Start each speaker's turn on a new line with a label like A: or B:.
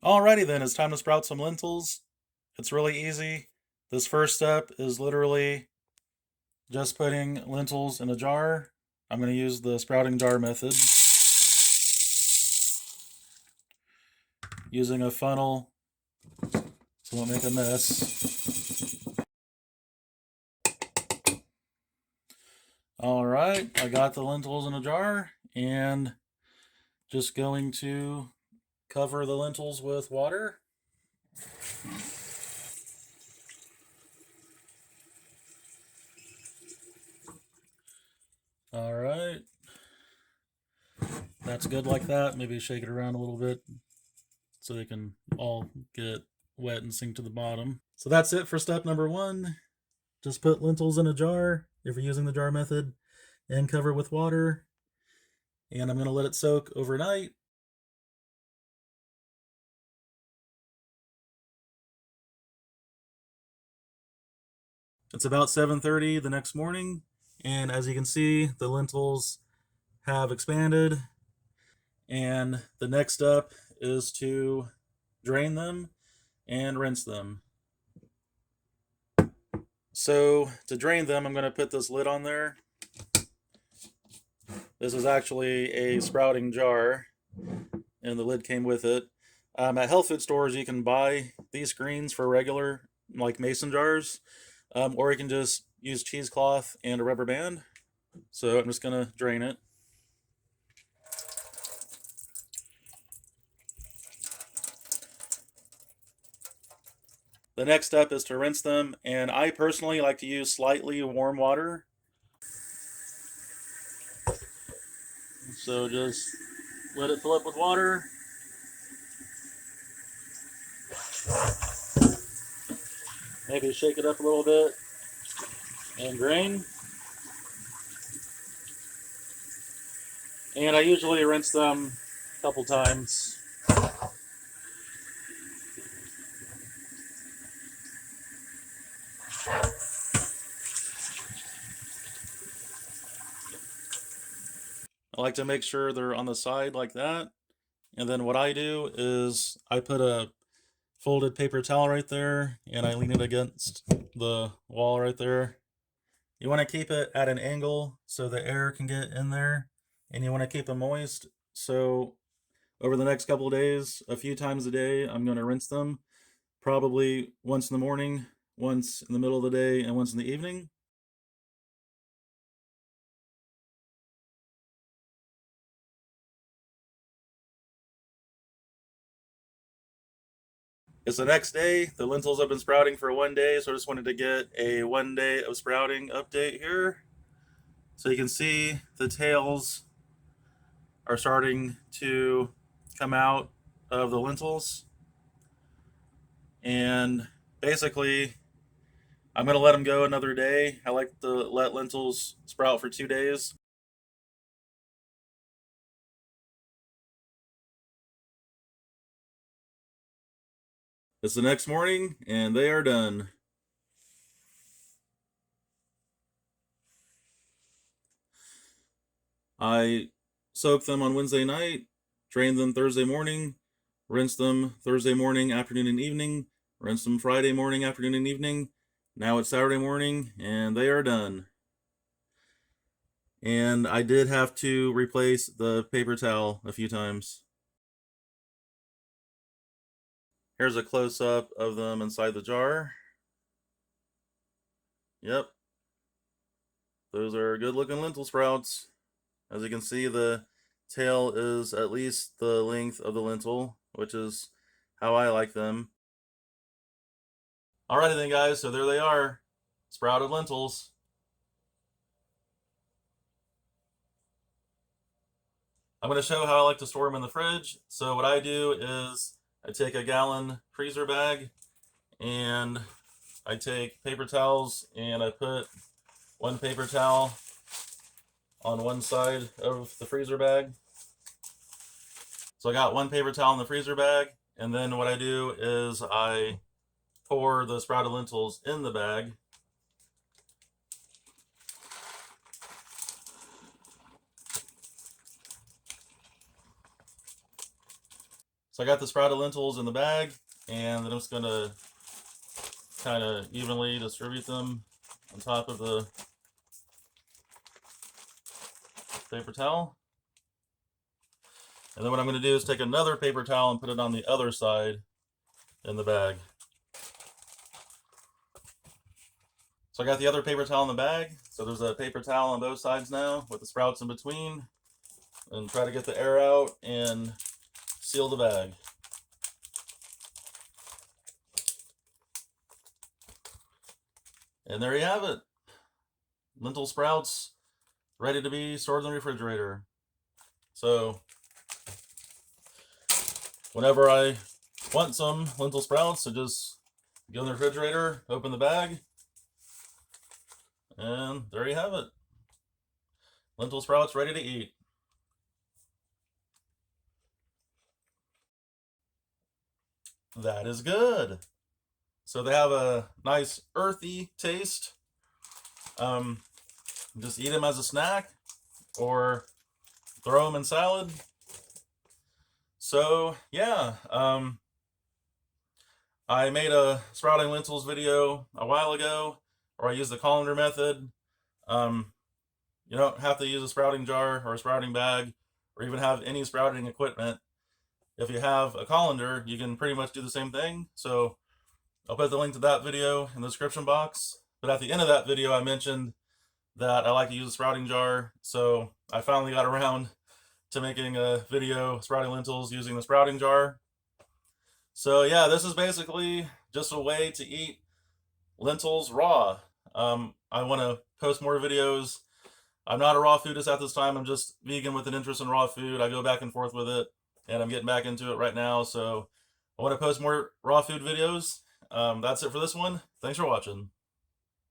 A: Alrighty then, it's time to sprout some lentils. It's really easy. This first step is literally just putting lentils in a jar. I'm going to use the sprouting jar method. Using a funnel so it won't make a mess. Alright, I got the lentils in a jar and just going to cover the lentils with water. Alright, that's good like that. Maybe shake it around a little bit so they can all get wet and sink to the bottom. So that's it for step number 1. Just put lentils in a jar if you're using the jar method and cover it with water. And I'm going to let it soak overnight. It's about 7:30 the next morning, and as you can see, the lentils have expanded. And the next step is to drain them and rinse them. So to drain them, I'm going to put this lid on there. This is actually a sprouting jar, and the lid came with it. At health food stores, you can buy these screens for regular, like mason jars, or you can just use cheesecloth and a rubber band. So I'm just going to drain it. The next step is to rinse them, and I personally like to use slightly warm water. So just let it fill up with water. Maybe shake it up a little bit and drain. And I usually rinse them a couple times. I like to make sure they're on the side like that. And then what I do is I put a folded paper towel right there and I lean it against the wall right there. You want to keep it at an angle so the air can get in there, and you want to keep them moist. So over the next couple of days, a few times a day, I'm going to rinse them, probably once in the morning, once in the middle of the day, and once in the evening. It's the next day. The lentils have been sprouting for 1 day, so I just wanted to get a 1 day of sprouting update here. So you can see the tails are starting to come out of the lentils. And basically, I'm going to let them go another day. I like to let lentils sprout for 2 days. It's the next morning, and they are done. I soaked them on Wednesday night, drained them Thursday morning, rinsed them Thursday morning, afternoon, and evening, rinsed them Friday morning, afternoon, and evening. Now it's Saturday morning, and they are done. And I did have to replace the paper towel a few times. Here's a close-up of them inside the jar. Yep, those are good-looking lentil sprouts. As you can see, the tail is at least the length of the lentil, which is how I like them. Alrighty then, guys, so there they are, sprouted lentils. I'm going to show how I like to store them in the fridge. So what I do is I take a gallon freezer bag and I take paper towels and I put one paper towel on one side of the freezer bag. So I got one paper towel in the freezer bag, and then what I do is I pour the sprouted lentils in the bag. So I got the sprouted lentils in the bag, and then I'm just going to kind of evenly distribute them on top of the paper towel. And then what I'm going to do is take another paper towel and put it on the other side in the bag. So I got the other paper towel in the bag. So there's a paper towel on both sides now with the sprouts in between. And try to get the air out and seal the bag. And there you have it. Lentil sprouts ready to be stored in the refrigerator. So whenever I want some lentil sprouts, I just go in the refrigerator, open the bag, and there you have it. Lentil sprouts ready to eat. That is good. So they have a nice earthy taste. Just eat them as a snack or throw them in salad. So yeah, I made a sprouting lentils video a while ago where I used the colander method. You don't have to use a sprouting jar or a sprouting bag or even have any sprouting equipment. If you have a colander, you can pretty much do the same thing. So I'll put the link to that video in the description box. But at the end of that video, I mentioned that I like to use a sprouting jar. So I finally got around to making a video sprouting lentils using the sprouting jar. So yeah, this is basically just a way to eat lentils raw. I want to post more videos. I'm not a raw foodist at this time. I'm just vegan with an interest in raw food. I go back and forth with it, and I'm getting back into it right now. So I want to post more raw food videos. That's it for this one. Thanks for watching.